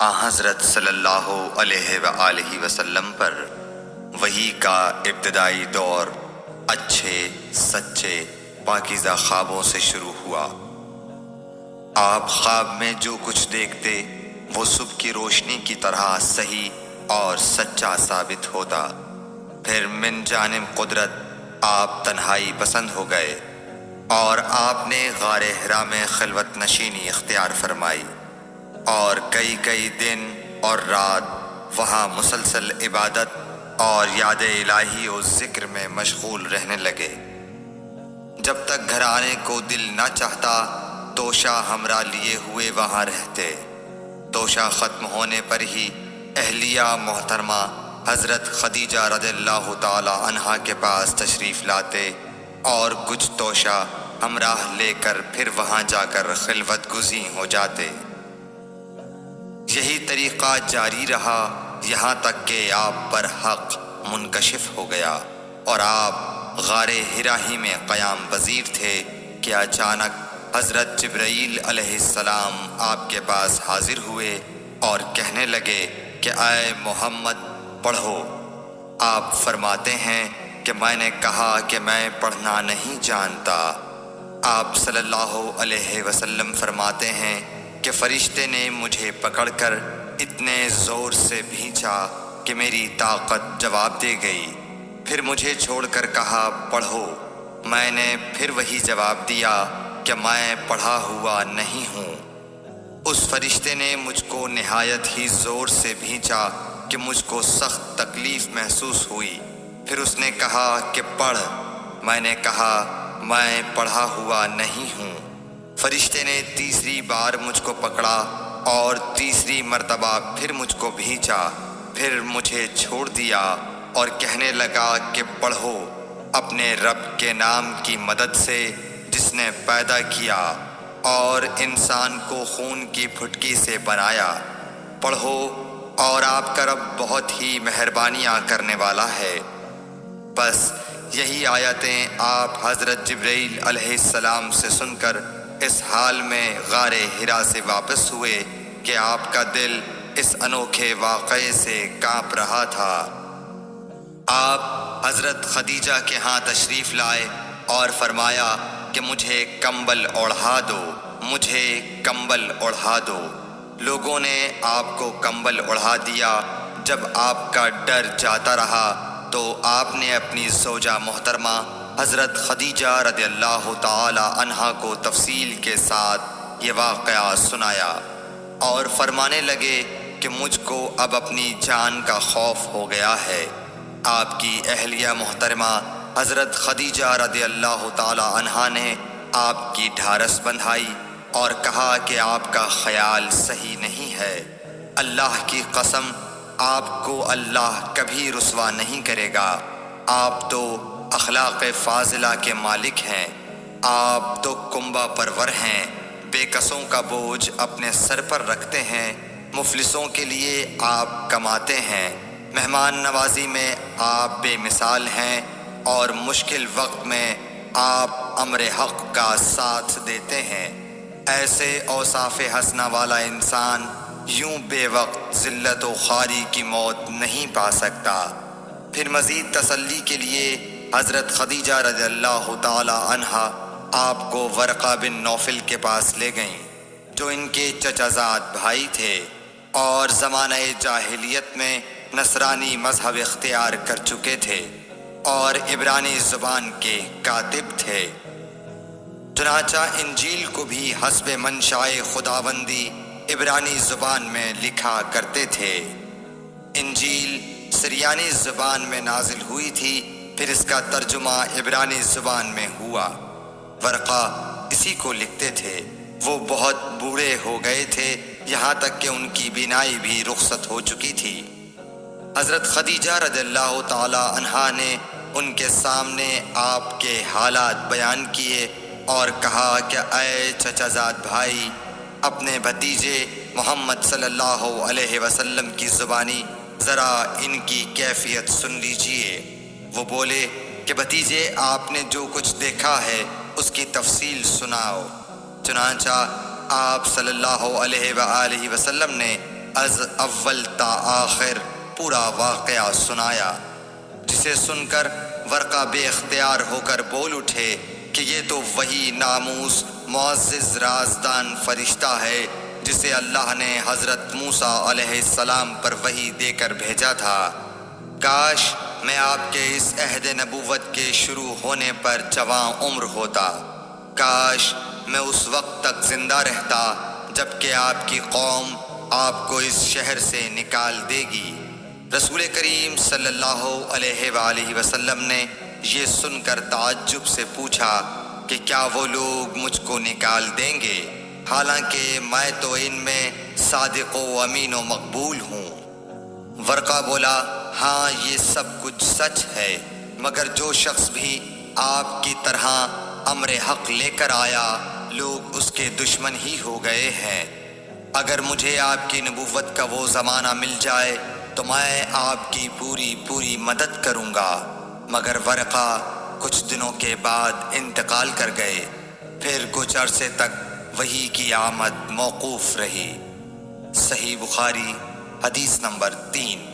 حضرت صلی اللہ علیہ وآلہ وسلم پر وحی کا ابتدائی دور اچھے سچے پاکیزہ خوابوں سے شروع ہوا۔ آپ خواب میں جو کچھ دیکھتے وہ صبح کی روشنی کی طرح صحیح اور سچا ثابت ہوتا۔ پھر من جانب قدرت آپ تنہائی پسند ہو گئے اور آپ نے غار حرا میں خلوت نشینی اختیار فرمائی اور کئی دن اور رات وہاں مسلسل عبادت اور یاد الہی و ذکر میں مشغول رہنے لگے۔ جب تک گھر آنے کو دل نہ چاہتا توشہ ہمراہ لیے ہوئے وہاں رہتے۔ توشہ ختم ہونے پر ہی اہلیہ محترمہ حضرت خدیجہ رضی اللہ تعالی عنہا کے پاس تشریف لاتے اور کچھ توشہ ہمراہ لے کر پھر وہاں جا کر خلوت گزین ہو جاتے۔ یہی طریقہ جاری رہا یہاں تک کہ آپ پر حق منکشف ہو گیا اور آپ غار حرا ہی میں قیام پذیر تھے کہ اچانک حضرت جبرائیل علیہ السلام آپ کے پاس حاضر ہوئے اور کہنے لگے کہ اے محمد پڑھو۔ آپ فرماتے ہیں کہ میں نے کہا کہ میں پڑھنا نہیں جانتا۔ آپ صلی اللہ علیہ وسلم فرماتے ہیں کہ فرشتے نے مجھے پکڑ کر اتنے زور سے بھینچا کہ میری طاقت جواب دے گئی۔ پھر مجھے چھوڑ کر کہا پڑھو۔ میں نے پھر وہی جواب دیا کہ میں پڑھا ہوا نہیں ہوں۔ اس فرشتے نے مجھ کو نہایت ہی زور سے بھینچا کہ مجھ کو سخت تکلیف محسوس ہوئی۔ پھر اس نے کہا کہ پڑھ۔ میں نے کہا میں پڑھا ہوا نہیں ہوں۔ فرشتے نے تیسری بار مجھ کو پکڑا اور تیسری مرتبہ پھر مجھ کو بھینچا۔ پھر مجھے چھوڑ دیا اور کہنے لگا کہ پڑھو اپنے رب کے نام کی مدد سے جس نے پیدا کیا اور انسان کو خون کی پھٹکی سے بنایا۔ پڑھو اور آپ کا رب بہت ہی مہربانیاں کرنے والا ہے۔ بس یہی آیتیں آپ حضرت جبرائیل علیہ السلام سے سن کر اس حال میں غار حرا سے واپس ہوئے کہ آپ کا دل اس انوکھے واقعے سے کانپ رہا تھا۔ آپ حضرت خدیجہ کے ہاں تشریف لائے اور فرمایا کہ مجھے کمبل اوڑھا دو، مجھے کمبل اوڑھا دو۔ لوگوں نے آپ کو کمبل اوڑھا دیا۔ جب آپ کا ڈر جاتا رہا تو آپ نے اپنی زوجہ محترمہ حضرت خدیجہ رضی اللہ تعالی عنہا کو تفصیل کے ساتھ یہ واقعہ سنایا اور فرمانے لگے کہ مجھ کو اب اپنی جان کا خوف ہو گیا ہے۔ آپ کی اہلیہ محترمہ حضرت خدیجہ رضی اللہ تعالی عنہا نے آپ کی ڈھارس بندھائی اور کہا کہ آپ کا خیال صحیح نہیں ہے۔ اللہ کی قسم آپ کو اللہ کبھی رسوا نہیں کرے گا۔ آپ تو اخلاق فاضلہ کے مالک ہیں۔ آپ تو کنبہ پرور ہیں، بے کسوں کا بوجھ اپنے سر پر رکھتے ہیں، مفلسوں کے لیے آپ کماتے ہیں، مہمان نوازی میں آپ بے مثال ہیں اور مشکل وقت میں آپ امر حق کا ساتھ دیتے ہیں۔ ایسے اوصاف حسنہ والا انسان یوں بے وقت ذلت و خواری کی موت نہیں پا سکتا۔ پھر مزید تسلی کے لیے حضرت خدیجہ رضی اللہ تعالی عنہا آپ کو ورقہ بن نوفل کے پاس لے گئیں جو ان کے چچا زاد بھائی تھے اور زمانہ جاہلیت میں نصرانی مذہب اختیار کر چکے تھے اور عبرانی زبان کے کاتب تھے۔ چنانچہ انجیل کو بھی حسب منشائے خداوندی عبرانی زبان میں لکھا کرتے تھے۔ انجیل سریانی زبان میں نازل ہوئی تھی، پھر اس کا ترجمہ عبرانی زبان میں ہوا۔ ورقہ اسی کو لکھتے تھے۔ وہ بہت بوڑھے ہو گئے تھے، یہاں تک کہ ان کی بینائی بھی رخصت ہو چکی تھی۔ حضرت خدیجہ رضی اللہ تعالی عنہا نے ان کے سامنے آپ کے حالات بیان کیے اور کہا کہ اے چچا زاد بھائی، اپنے بھتیجے محمد صلی اللہ علیہ وسلم کی زبانی ذرا ان کی کیفیت سن لیجئے۔ وہ بولے کہ بھتیجے آپ نے جو کچھ دیکھا ہے اس کی تفصیل سناؤ۔ چنانچہ آپ صلی اللہ علیہ وآلہ وسلم نے از اول تا آخر پورا واقعہ سنایا، جسے سن کر ورقہ بے اختیار ہو کر بول اٹھے کہ یہ تو وہی ناموس معزز رازدان فرشتہ ہے جسے اللہ نے حضرت موسیٰ علیہ السلام پر وحی دے کر بھیجا تھا۔ کاش میں آپ کے اس عہد نبوت کے شروع ہونے پر جواں عمر ہوتا، کاش میں اس وقت تک زندہ رہتا جب کہ آپ کی قوم آپ کو اس شہر سے نکال دے گی۔ رسول کریم صلی اللہ علیہ وآلہ وسلم نے یہ سن کر تعجب سے پوچھا کہ کیا وہ لوگ مجھ کو نکال دیں گے، حالانکہ میں تو ان میں صادق و امین و مقبول ہوں۔ ورقہ بولا، ہاں یہ سب کچھ سچ ہے، مگر جو شخص بھی آپ کی طرح امر حق لے کر آیا لوگ اس کے دشمن ہی ہو گئے ہیں۔ اگر مجھے آپ کی نبوت کا وہ زمانہ مل جائے تو میں آپ کی پوری مدد کروں گا، مگر ورقہ کچھ دنوں کے بعد انتقال کر گئے، پھر کچھ عرصے تک وحی کی آمد موقوف رہی۔ صحیح بخاری حدیث نمبر 3۔